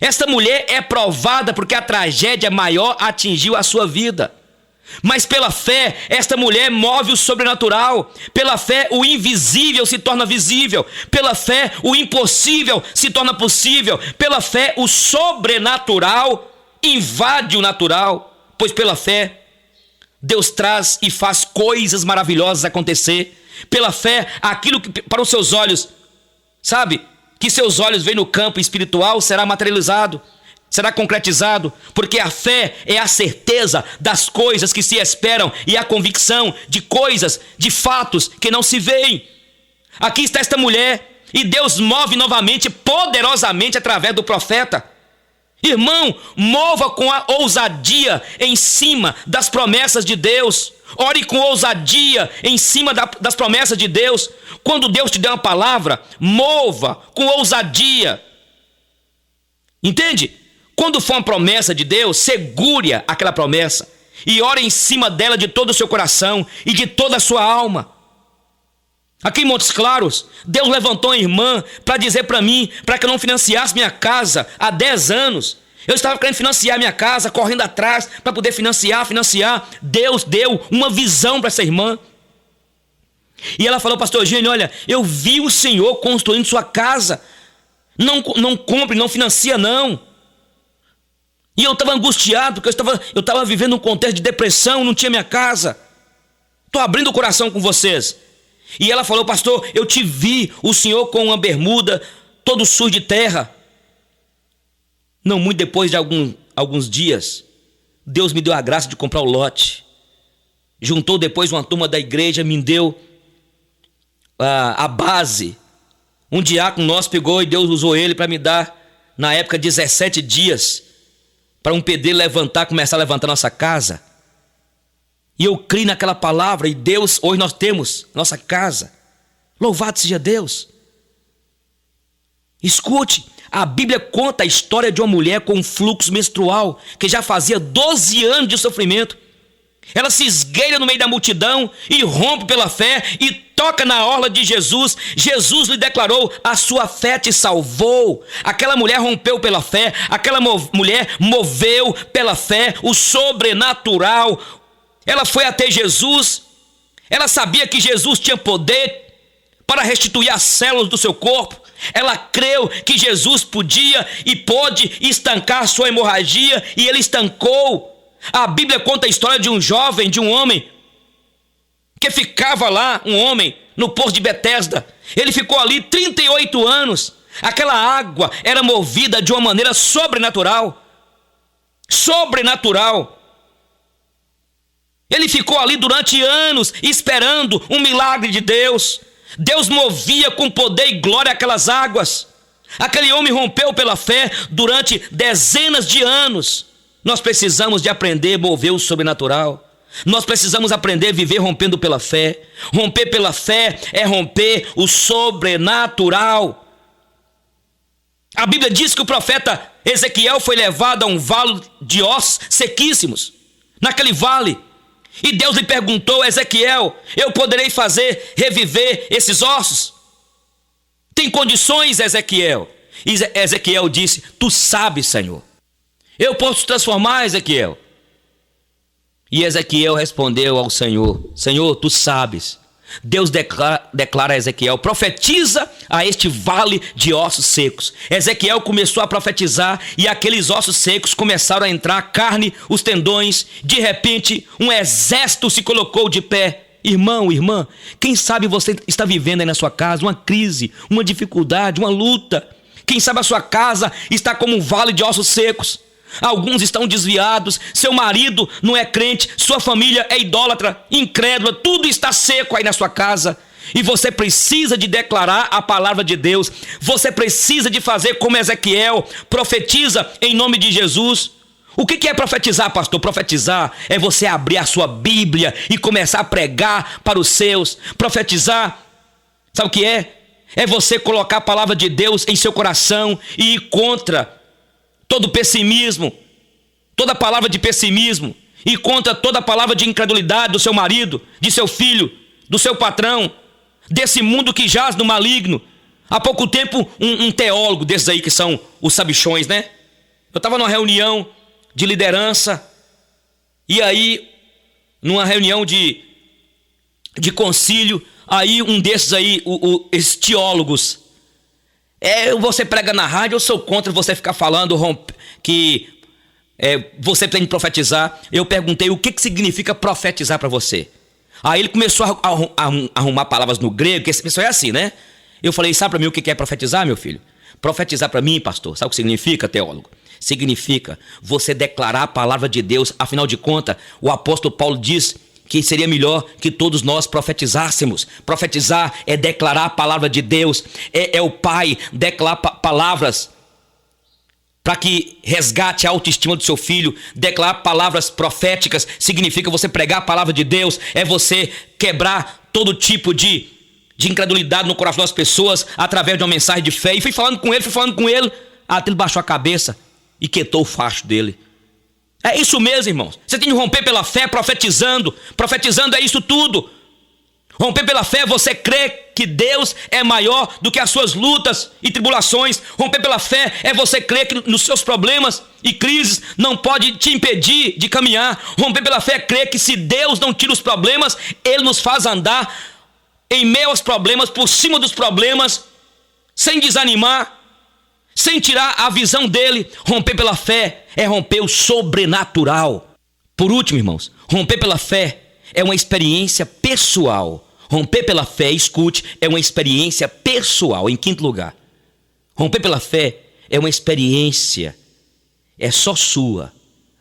Esta mulher é provada porque a tragédia maior atingiu a sua vida. Mas pela fé, esta mulher move o sobrenatural. Pela fé, o invisível se torna visível. Pela fé, o impossível se torna possível. Pela fé, o sobrenatural invade o natural. Pois pela fé, Deus traz e faz coisas maravilhosas acontecer. Pela fé, aquilo que para os seus olhos, sabe, que seus olhos veem no campo espiritual, será materializado, será concretizado, porque a fé é a certeza das coisas que se esperam e a convicção de coisas, de fatos que não se veem. Aqui está esta mulher, e Deus move novamente, poderosamente, através do profeta. Irmão, mova com a ousadia em cima das promessas de Deus. Ore com ousadia em cima das promessas de Deus. Quando Deus te der uma palavra, mova com ousadia. Entende? Quando for uma promessa de Deus, segure aquela promessa e ore em cima dela de todo o seu coração e de toda a sua alma. Aqui em Montes Claros, Deus levantou uma irmã para dizer para mim, para que eu não financiasse minha casa há 10 anos. Eu estava querendo financiar minha casa, correndo atrás para poder financiar. Deus deu uma visão para essa irmã. E ela falou, pastor Eugênio, olha, eu vi o Senhor construindo sua casa. Não compre, não financia não. E eu estava angustiado, porque eu estava vivendo um contexto de depressão, não tinha minha casa. Estou abrindo o coração com vocês. E ela falou, pastor, eu te vi, o Senhor com uma bermuda, todo sujo de terra. Não muito depois de alguns dias, Deus me deu a graça de comprar o lote. Juntou depois uma turma da igreja, me deu a base. Um diácono nosso pegou e Deus usou ele para me dar, na época, 17 dias, para um pedreiro começar a levantar nossa casa. E eu criei naquela palavra, e Deus, hoje nós temos nossa casa. Louvado seja Deus. Escute, a Bíblia conta a história de uma mulher com um fluxo menstrual, que já fazia 12 anos de sofrimento. Ela se esgueira no meio da multidão e rompe pela fé e toca na orla de Jesus. Jesus lhe declarou, a sua fé te salvou. Aquela mulher rompeu pela fé, aquela mulher moveu pela fé o sobrenatural. Ela foi até Jesus, ela sabia que Jesus tinha poder para restituir as células do seu corpo. Ela creu que Jesus podia e pôde estancar sua hemorragia, e ele estancou. A Bíblia conta a história de um jovem, de um homem, que ficava lá, um homem, no poço de Betesda. Ele ficou ali 38 anos. Aquela água era movida de uma maneira sobrenatural. Sobrenatural. Ele ficou ali durante anos esperando um milagre de Deus. Deus movia com poder e glória aquelas águas. Aquele homem rompeu pela fé durante dezenas de anos. Nós precisamos de aprender a mover o sobrenatural. Nós precisamos aprender a viver rompendo pela fé. Romper pela fé é romper o sobrenatural. A Bíblia diz que o profeta Ezequiel foi levado a um vale de ossos sequíssimos. Naquele vale, e Deus lhe perguntou, Ezequiel, eu poderei fazer reviver esses ossos? Tem condições, Ezequiel? E Ezequiel disse, tu sabes, Senhor. Eu posso transformar, Ezequiel? E Ezequiel respondeu ao Senhor, Senhor, tu sabes. Deus declara a Ezequiel: profetiza a este vale de ossos secos. Ezequiel começou a profetizar e aqueles ossos secos começaram a entrar a carne, os tendões. De repente, um exército se colocou de pé. Irmão, irmã, quem sabe você está vivendo aí na sua casa uma crise, uma dificuldade, uma luta. Quem sabe a sua casa está como um vale de ossos secos. Alguns estão desviados, seu marido não é crente, sua família é idólatra, incrédula, tudo está seco aí na sua casa. E você precisa de declarar a palavra de Deus. Você precisa de fazer como Ezequiel, profetiza em nome de Jesus. O que é profetizar, pastor? Profetizar é você abrir a sua Bíblia e começar a pregar para os seus. Profetizar, sabe o que é? É você colocar a palavra de Deus em seu coração e ir contra todo pessimismo, toda palavra de pessimismo, e contra toda palavra de incredulidade do seu marido, de seu filho, do seu patrão, desse mundo que jaz no maligno. Há pouco tempo, um teólogo desses aí que são os sabichões, né? Eu estava numa reunião de liderança, e aí, numa reunião de concílio, aí um desses aí, esses teólogos, você prega na rádio, eu sou contra você ficar falando que você tem que profetizar. Eu perguntei o que significa profetizar para você. Aí ele começou a arrumar palavras no grego, que esse pessoal é assim, né? Eu falei: sabe para mim o que é profetizar, meu filho? Profetizar para mim, pastor, sabe o que significa, teólogo? Significa você declarar a palavra de Deus. Afinal de contas, o apóstolo Paulo diz que seria melhor que todos nós profetizássemos. Profetizar é declarar a palavra de Deus. É o pai declarar palavras para que resgate a autoestima do seu filho. Declarar palavras proféticas significa você pregar a palavra de Deus. É você quebrar todo tipo de incredulidade no coração das pessoas através de uma mensagem de fé. E fui falando com ele, até ele baixou a cabeça e quietou o facho dele. É isso mesmo, irmãos. Você tem que romper pela fé profetizando. Profetizando é isso tudo. Romper pela fé é você crer que Deus é maior do que as suas lutas e tribulações. Romper pela fé é você crer que nos seus problemas e crises não pode te impedir de caminhar. Romper pela fé é crer que se Deus não tira os problemas, Ele nos faz andar em meio aos problemas, por cima dos problemas, sem desanimar, sem tirar a visão dele. Romper pela fé é romper o sobrenatural. Por último, irmãos, romper pela fé é uma experiência pessoal. Romper pela fé, escute, é uma experiência pessoal. Em quinto lugar, romper pela fé é uma experiência, é só sua.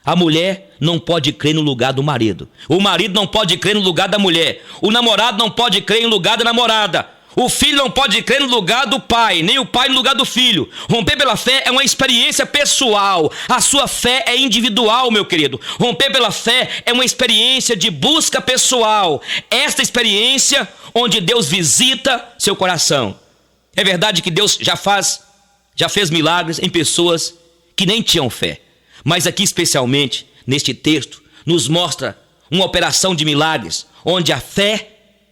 A mulher não pode crer no lugar do marido. O marido não pode crer no lugar da mulher. O namorado não pode crer no lugar da namorada. O filho não pode crer no lugar do pai, nem o pai no lugar do filho. Romper pela fé é uma experiência pessoal. A sua fé é individual, meu querido. Romper pela fé é uma experiência de busca pessoal. Esta experiência onde Deus visita seu coração. É verdade que Deus já fez milagres em pessoas que nem tinham fé. Mas aqui especialmente, neste texto, nos mostra uma operação de milagres, onde a fé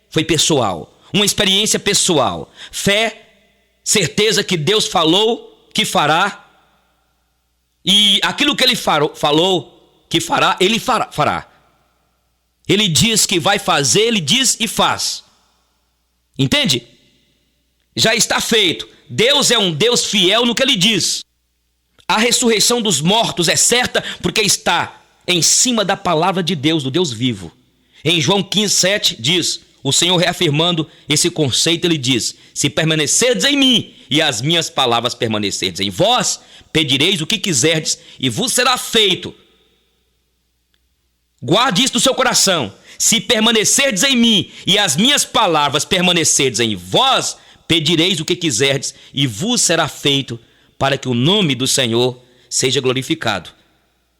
foi pessoal. Uma experiência pessoal. Fé, certeza que Deus falou que fará. E aquilo que Ele falou que fará, Ele fará. Ele diz que vai fazer, Ele diz e faz. Entende? Já está feito. Deus é um Deus fiel no que Ele diz. A ressurreição dos mortos é certa porque está em cima da palavra de Deus, do Deus vivo. Em João 15:7 diz, o Senhor reafirmando esse conceito, Ele diz: se permanecerdes em mim e as minhas palavras permanecerdes em vós, pedireis o que quiserdes e vos será feito. Guarde isso no seu coração. Se permanecerdes em mim e as minhas palavras permanecerdes em vós, pedireis o que quiserdes e vos será feito, para que o nome do Senhor seja glorificado.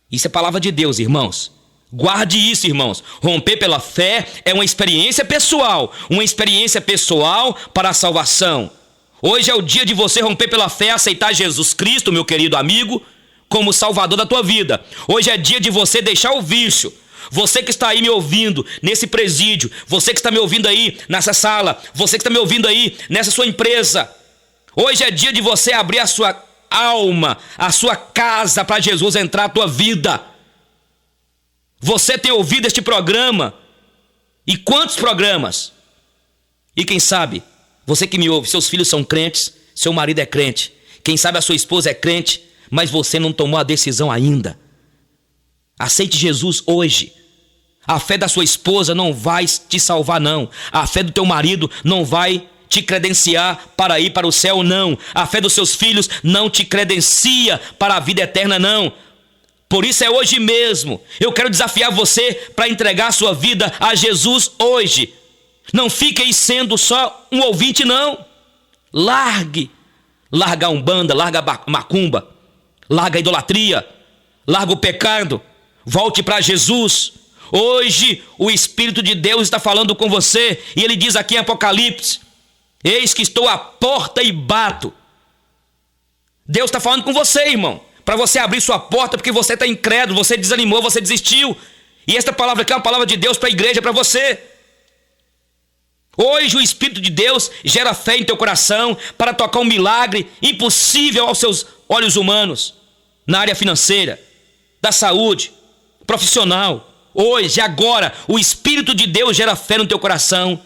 Isso é palavra de Deus, irmãos. Guarde isso, irmãos. Romper pela fé é uma experiência pessoal para a salvação. Hoje é o dia de você romper pela fé, aceitar Jesus Cristo, meu querido amigo, como Salvador da tua vida. Hoje é dia de você deixar o vício. Você que está aí me ouvindo nesse presídio, você que está me ouvindo aí nessa sala, você que está me ouvindo aí nessa sua empresa. Hoje é dia de você abrir a sua alma, a sua casa para Jesus entrar na tua vida. Você tem ouvido este programa? E quantos programas? E quem sabe, você que me ouve, seus filhos são crentes, seu marido é crente, quem sabe a sua esposa é crente, mas você não tomou a decisão ainda. Aceite Jesus hoje. A fé da sua esposa não vai te salvar, não. A fé do teu marido não vai te credenciar para ir para o céu, não. A fé dos seus filhos não te credencia para a vida eterna, não. Por isso é hoje mesmo. Eu quero desafiar você para entregar a sua vida a Jesus hoje. Não fique aí sendo só um ouvinte, não. Larga a umbanda, larga a macumba, larga a idolatria, larga o pecado. Volte para Jesus. Hoje o Espírito de Deus está falando com você. E ele diz aqui em Apocalipse: eis que estou à porta e bato. Deus está falando com você, irmão, para você abrir sua porta, porque você está incrédulo, você desanimou, você desistiu. E esta palavra aqui é uma palavra de Deus para a igreja, para você. Hoje o Espírito de Deus gera fé em teu coração para tocar um milagre impossível aos seus olhos humanos, na área financeira, da saúde, profissional. Hoje, agora, o Espírito de Deus gera fé no teu coração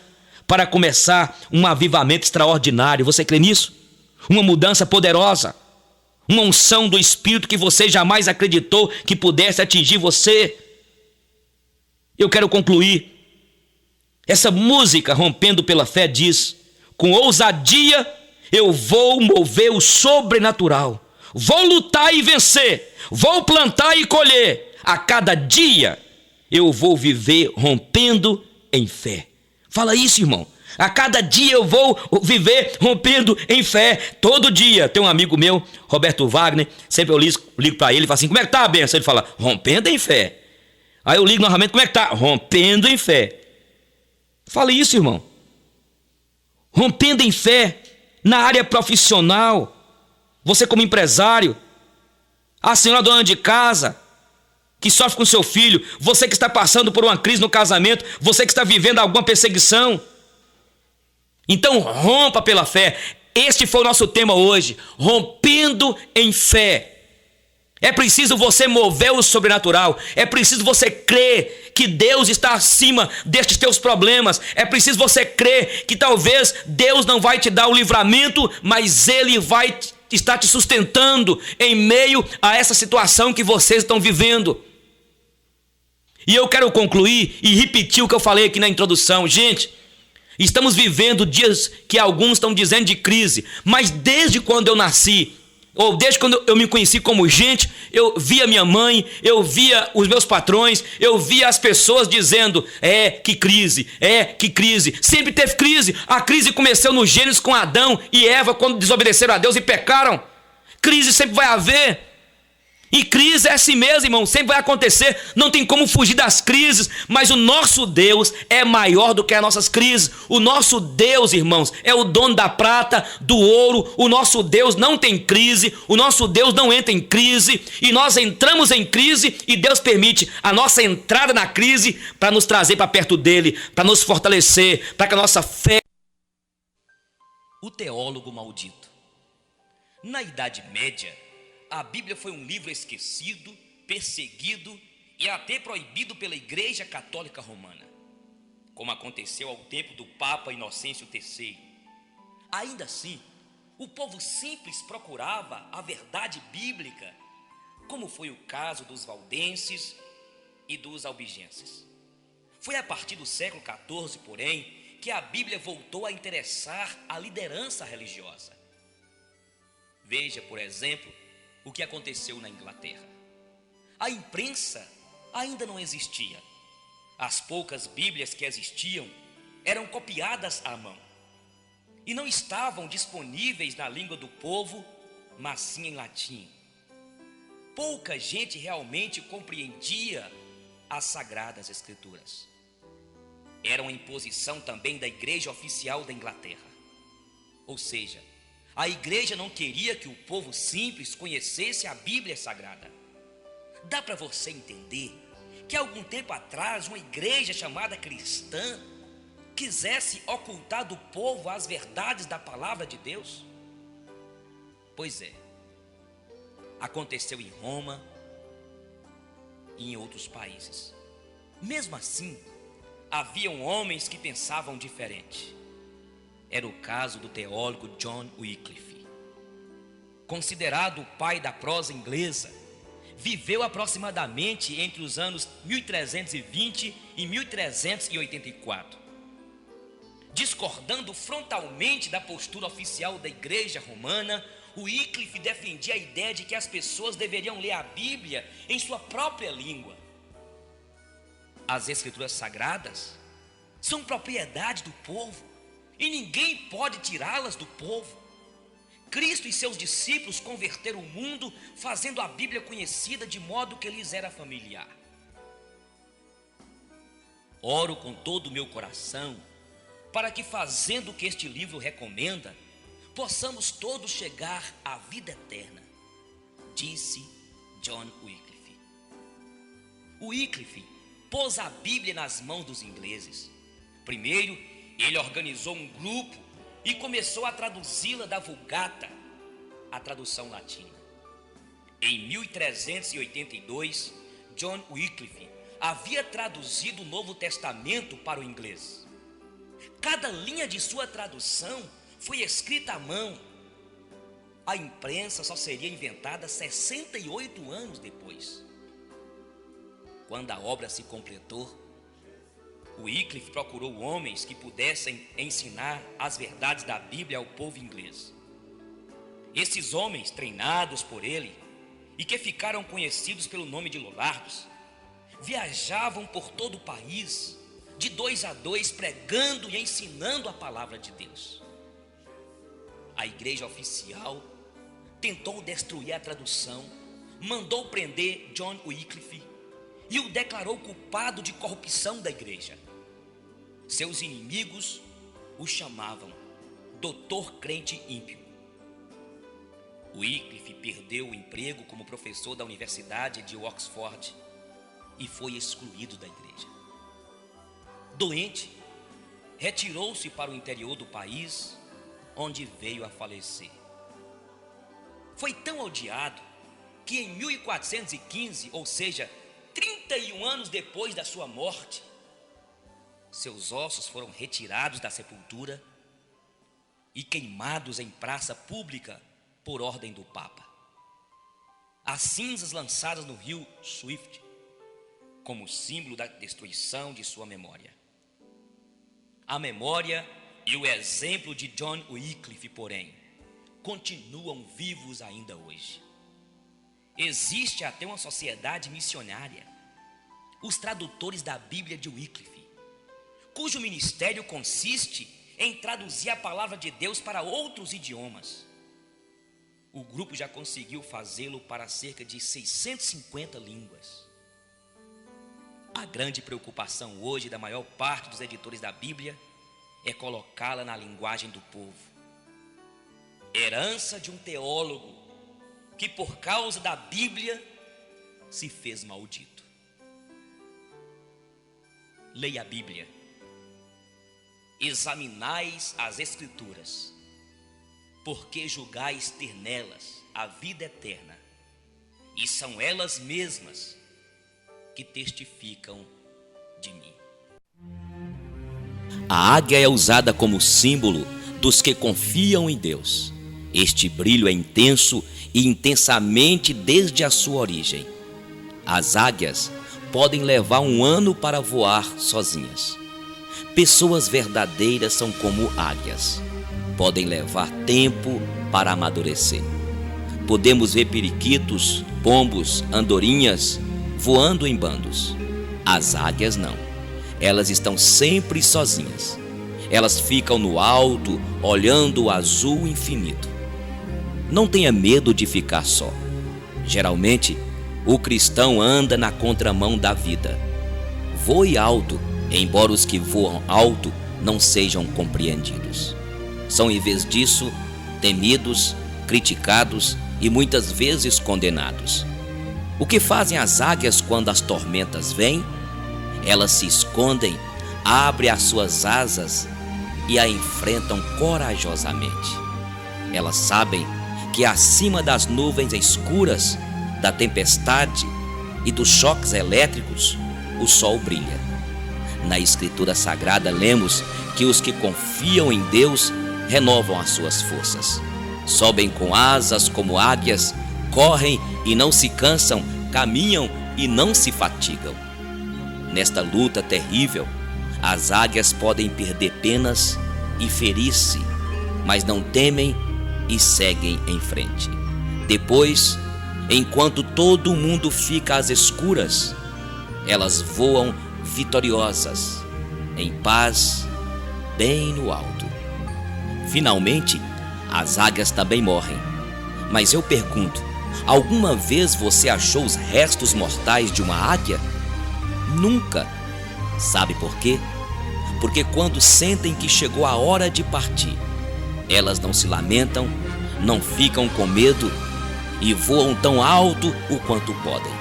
para começar um avivamento extraordinário. Você crê nisso? Uma mudança poderosa, uma unção do Espírito que você jamais acreditou que pudesse atingir você. Eu quero concluir. Essa música, Rompendo pela Fé, diz: com ousadia eu vou mover o sobrenatural, vou lutar e vencer, vou plantar e colher. A cada dia eu vou viver rompendo em fé. Fala isso, irmão. A cada dia eu vou viver rompendo em fé. Todo dia. Tem um amigo meu, Roberto Wagner, sempre eu ligo para ele e falo assim: como é que tá a benção? Ele fala: rompendo em fé. Aí eu ligo novamente: como é que tá? Rompendo em fé. Fala isso, irmão. Rompendo em fé na área profissional. Você como empresário, a senhora dona de casa que sofre com seu filho, você que está passando por uma crise no casamento, você que está vivendo alguma perseguição. Então rompa pela fé. Este foi o nosso tema hoje: rompendo em fé. É preciso você mover o sobrenatural. É preciso você crer que Deus está acima destes teus problemas. É preciso você crer que talvez Deus não vai te dar o livramento, mas Ele vai estar te sustentando em meio a essa situação que vocês estão vivendo. E eu quero concluir e repetir o que eu falei aqui na introdução. Gente, estamos vivendo dias que alguns estão dizendo de crise, mas desde quando eu nasci, ou desde quando eu me conheci como gente, eu via minha mãe, eu via os meus patrões, eu via as pessoas dizendo: que crise, que crise. Sempre teve crise. A crise começou no Gênesis com Adão e Eva, quando desobedeceram a Deus e pecaram. Crise sempre vai haver. E crise é assim mesmo, irmão, sempre vai acontecer, não tem como fugir das crises, mas o nosso Deus é maior do que as nossas crises. O nosso Deus, irmãos, é o dono da prata, do ouro. O nosso Deus não tem crise, o nosso Deus não entra em crise, e nós entramos em crise e Deus permite a nossa entrada na crise para nos trazer para perto dele, para nos fortalecer, para que a nossa fé... O teólogo maldito. Na Idade Média, a Bíblia foi um livro esquecido, perseguido e até proibido pela Igreja Católica Romana, como aconteceu ao tempo do Papa Inocêncio III. Ainda assim, o povo simples procurava a verdade bíblica, como foi o caso dos valdenses e dos albigenses. Foi a partir do século XIV, porém, que a Bíblia voltou a interessar a liderança religiosa. Veja, por exemplo, o que aconteceu na Inglaterra. A imprensa ainda não existia. As poucas Bíblias que existiam eram copiadas à mão e não estavam disponíveis na língua do povo, mas sim em latim. Pouca gente realmente compreendia as Sagradas Escrituras. Era uma imposição também da Igreja Oficial da Inglaterra. Ou seja, a igreja não queria que o povo simples conhecesse a Bíblia Sagrada. Dá para você entender que algum tempo atrás uma igreja chamada cristã quisesse ocultar do povo as verdades da palavra de Deus? Pois é, aconteceu em Roma e em outros países. Mesmo assim, haviam homens que pensavam diferente. era o caso do teólogo John Wycliffe. Considerado o pai da prosa inglesa, viveu aproximadamente entre os anos 1320 e 1384. Discordando frontalmente da postura oficial da Igreja Romana, Wycliffe defendia a ideia de que as pessoas deveriam ler a Bíblia em sua própria língua. As Escrituras Sagradas são propriedade do povo e ninguém pode tirá-las do povo. Cristo e seus discípulos converteram o mundo, fazendo a Bíblia conhecida de modo que lhes era familiar. Oro com todo o meu coração para que, fazendo o que este livro recomenda, possamos todos chegar à vida eterna, disse John Wycliffe. Wycliffe pôs a Bíblia nas mãos dos ingleses. Primeiro, ele organizou um grupo e começou a traduzi-la da Vulgata, a tradução latina. Em 1382, John Wycliffe havia traduzido o Novo Testamento para o inglês. Cada linha de sua tradução foi escrita à mão. A imprensa só seria inventada 68 anos depois. Quando a obra se completou, Wycliffe procurou homens que pudessem ensinar as verdades da Bíblia ao povo inglês. Esses homens, treinados por ele e que ficaram conhecidos pelo nome de Lollardos, viajavam por todo o país, de 2 a 2, pregando e ensinando a palavra de Deus. A igreja oficial tentou destruir a tradução, mandou prender John Wycliffe e o declarou culpado de corrupção da igreja. Seus inimigos o chamavam Doutor Crente Ímpio. Wycliffe perdeu o emprego como professor da Universidade de Oxford e foi excluído da igreja. Doente, retirou-se para o interior do país, onde veio a falecer. Foi tão odiado que em 1415, ou seja, 31 anos depois da sua morte, seus ossos foram retirados da sepultura e queimados em praça pública por ordem do Papa. As cinzas lançadas no rio Swift, como símbolo da destruição de sua memória. A memória e o exemplo de John Wycliffe, porém, continuam vivos ainda hoje. Existe até uma sociedade missionária, os tradutores da Bíblia de Wycliffe, cujo ministério consiste em traduzir a palavra de Deus para outros idiomas. O grupo já conseguiu fazê-lo para cerca de 650 línguas. A grande preocupação hoje da maior parte dos editores da Bíblia é colocá-la na linguagem do povo. Herança de um teólogo que, por causa da Bíblia, se fez maldito. Leia a Bíblia. Examinais as Escrituras, porque julgais ter nelas a vida eterna, e são elas mesmas que testificam de mim. A águia é usada como símbolo dos que confiam em Deus. Este brilho é intenso e intensamente desde a sua origem. As águias podem levar 1 ano para voar sozinhas. Pessoas verdadeiras são como águias. Podem levar tempo para amadurecer. Podemos ver periquitos, pombos, andorinhas voando em bandos. As águias não. Elas estão sempre sozinhas. Elas ficam no alto, olhando o azul infinito. Não tenha medo de ficar só. Geralmente, o cristão anda na contramão da vida. Voe alto, embora os que voam alto não sejam compreendidos. São, em vez disso, temidos, criticados e muitas vezes condenados. O que fazem as águias quando as tormentas vêm? Elas se escondem, abrem as suas asas e a enfrentam corajosamente. Elas sabem que acima das nuvens escuras, da tempestade e dos choques elétricos, o sol brilha. Na Escritura Sagrada lemos que os que confiam em Deus renovam as suas forças. Sobem com asas como águias, correm e não se cansam, caminham e não se fatigam. Nesta luta terrível, as águias podem perder penas e ferir-se, mas não temem e seguem em frente. Depois, enquanto todo mundo fica às escuras, elas voam vitoriosas, em paz, bem no alto. Finalmente, as águias também morrem. Mas eu pergunto, alguma vez você achou os restos mortais de uma águia? Nunca. Sabe por quê? Porque quando sentem que chegou a hora de partir, elas não se lamentam, não ficam com medo e voam tão alto o quanto podem.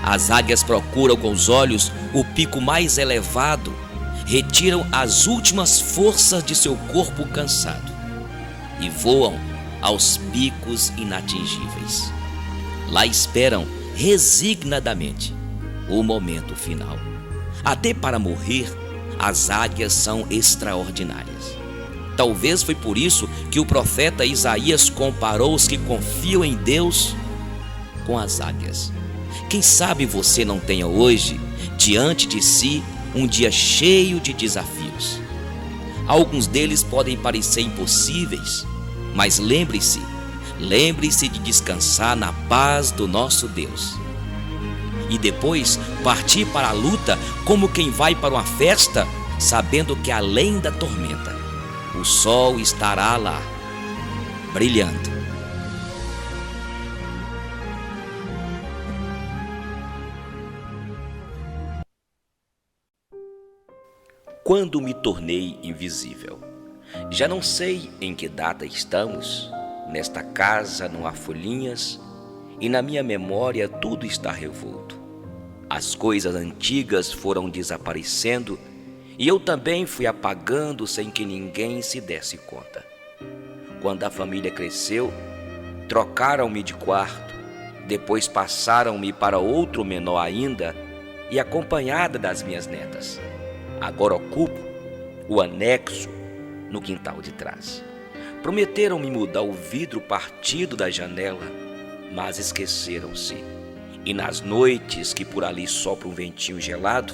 As águias procuram com os olhos o pico mais elevado, retiram as últimas forças de seu corpo cansado e voam aos picos inatingíveis. Lá esperam resignadamente o momento final. Até para morrer, as águias são extraordinárias. Talvez foi por isso que o profeta Isaías comparou os que confiam em Deus com as águias. Quem sabe você não tenha hoje, diante de si, um dia cheio de desafios. Alguns deles podem parecer impossíveis, mas lembre-se de descansar na paz do nosso Deus. E depois partir para a luta como quem vai para uma festa, sabendo que além da tormenta, o sol estará lá, brilhando. Quando me tornei invisível. Já não sei em que data estamos. Nesta casa não há folhinhas e na minha memória tudo está revolto. As coisas antigas foram desaparecendo e eu também fui apagando sem que ninguém se desse conta. Quando a família cresceu, trocaram-me de quarto, depois passaram-me para outro menor ainda e acompanhada das minhas netas. Agora ocupo o anexo no quintal de trás. Prometeram-me mudar o vidro partido da janela, mas esqueceram-se. E nas noites que por ali sopra um ventinho gelado,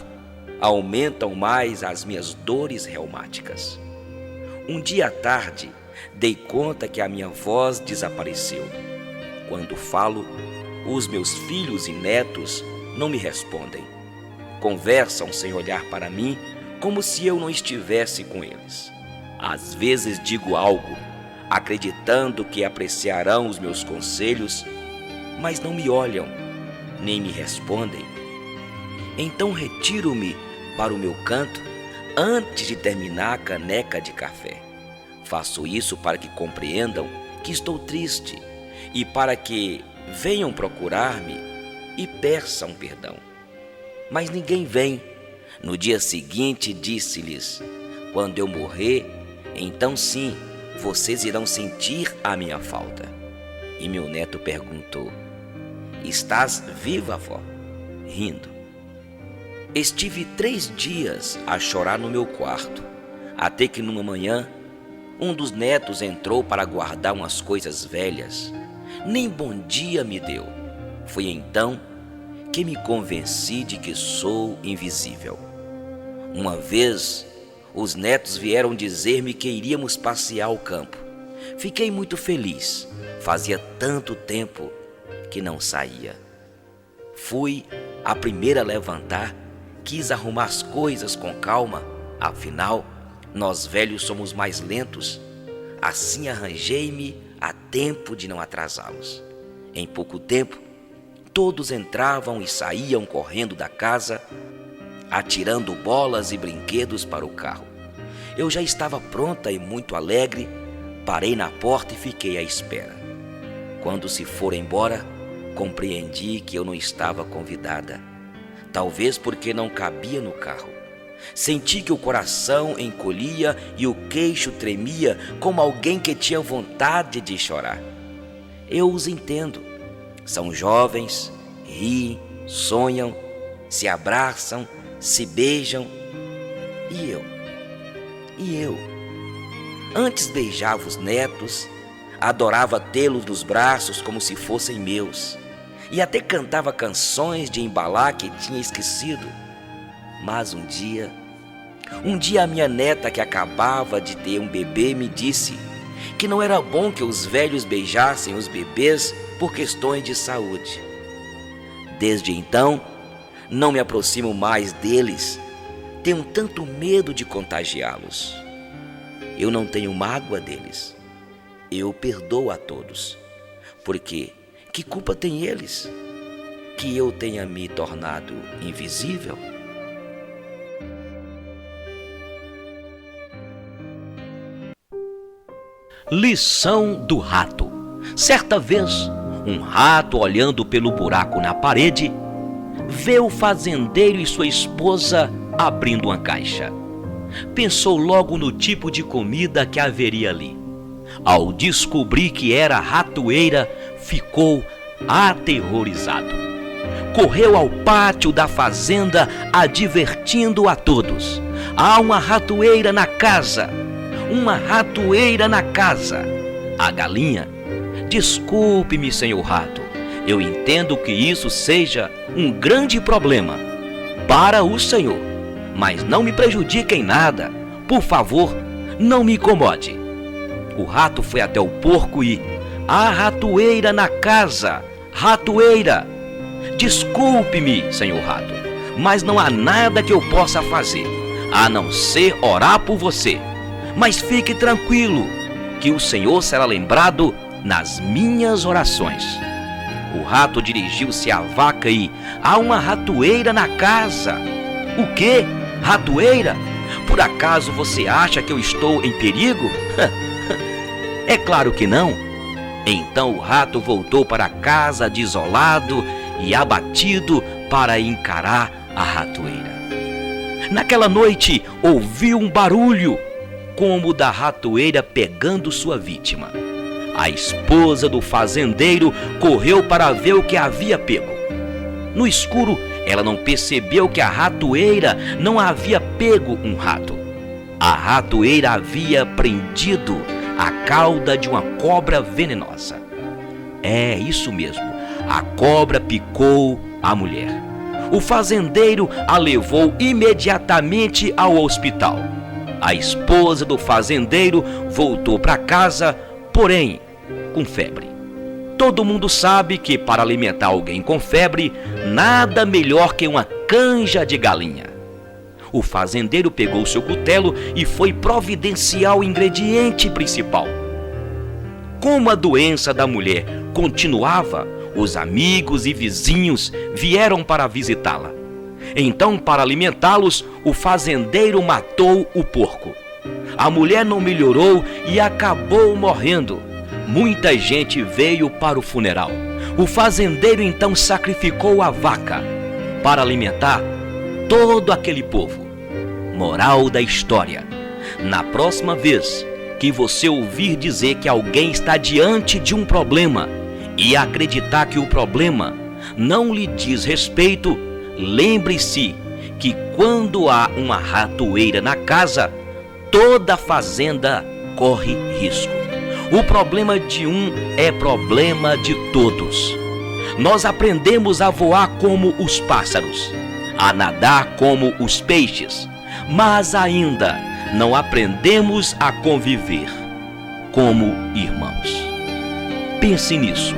aumentam mais as minhas dores reumáticas. Um dia à tarde, dei conta que a minha voz desapareceu. Quando falo, os meus filhos e netos não me respondem. Conversam sem olhar para mim, como se eu não estivesse com eles. Às vezes digo algo, acreditando que apreciarão os meus conselhos, mas não me olham, nem me respondem. Então retiro-me para o meu canto antes de terminar a caneca de café. Faço isso para que compreendam que estou triste e para que venham procurar-me e peçam perdão. Mas ninguém vem. No dia seguinte disse-lhes: quando eu morrer, então sim, vocês irão sentir a minha falta. E meu neto perguntou: estás viva, avó? Rindo. Estive 3 dias a chorar no meu quarto, até que numa manhã, um dos netos entrou para guardar umas coisas velhas. Nem bom dia me deu. Foi então que me convenci de que sou invisível. Uma vez, os netos vieram dizer-me que iríamos passear ao campo. Fiquei muito feliz. Fazia tanto tempo que não saía. Fui a primeira a levantar, quis arrumar as coisas com calma. Afinal, nós velhos somos mais lentos. Assim arranjei-me a tempo de não atrasá-los. Em pouco tempo, todos entravam e saíam correndo da casa, atirando bolas e brinquedos para o carro. Eu já estava pronta e muito alegre, parei na porta e fiquei à espera. Quando se foram embora, compreendi que eu não estava convidada, talvez porque não cabia no carro. Senti que o coração encolhia e o queixo tremia como alguém que tinha vontade de chorar. Eu os entendo. São jovens, riem, sonham, se abraçam, se beijam. E eu? Antes beijava os netos, adorava tê-los nos braços como se fossem meus, e até cantava canções de embalar que tinha esquecido. Mas um dia a minha neta, que acabava de ter um bebê, me disse que não era bom que os velhos beijassem os bebês por questões de saúde. Desde então, não me aproximo mais deles. Tenho tanto medo de contagiá-los. Eu não tenho mágoa deles. Eu perdoo a todos. Porque que culpa têm eles? Que eu tenha me tornado invisível? Lição do rato. Certa vez, um rato, olhando pelo buraco na parede, vê o fazendeiro e sua esposa abrindo uma caixa. Pensou logo no tipo de comida que haveria ali. Ao descobrir que era ratoeira, ficou aterrorizado. Correu ao pátio da fazenda, advertindo a todos: há uma ratoeira na casa! Uma ratoeira na casa! A galinha: desculpe-me, senhor rato, eu entendo que isso seja um grande problema para o senhor, mas não me prejudique em nada. Por favor, não me incomode. O rato foi até o porco e: há ratoeira na casa! Ratoeira! Desculpe-me, senhor rato, mas não há nada que eu possa fazer, a não ser orar por você. Mas fique tranquilo, que o Senhor será lembrado nas minhas orações. O rato dirigiu-se à vaca e: há uma ratoeira na casa! O quê? Ratoeira? Por acaso você acha que eu estou em perigo? É claro que não. Então o rato voltou para casa desolado e abatido para encarar a ratoeira. Naquela noite ouviu um barulho, como da ratoeira pegando sua vítima. A esposa do fazendeiro correu para ver o que havia pego. No escuro, ela não percebeu que a ratoeira não havia pego um rato. A ratoeira havia prendido a cauda de uma cobra venenosa. É isso mesmo, a cobra picou a mulher. O fazendeiro a levou imediatamente ao hospital. A esposa do fazendeiro voltou para casa, porém com febre. Todo mundo sabe que para alimentar alguém com febre, nada melhor que uma canja de galinha. O fazendeiro pegou seu cutelo e foi providenciar o ingrediente principal. Como a doença da mulher continuava, os amigos e vizinhos vieram para visitá-la. Então, para alimentá-los, o fazendeiro matou o porco. A mulher não melhorou e acabou morrendo. Muita gente veio para o funeral. O fazendeiro então sacrificou a vaca para alimentar todo aquele povo. Moral da história: na próxima vez que você ouvir dizer que alguém está diante de um problema e acreditar que o problema não lhe diz respeito, lembre-se que quando há uma ratoeira na casa, toda a fazenda corre risco. O problema de um é problema de todos. Nós aprendemos a voar como os pássaros, a nadar como os peixes, mas ainda não aprendemos a conviver como irmãos. Pense nisso.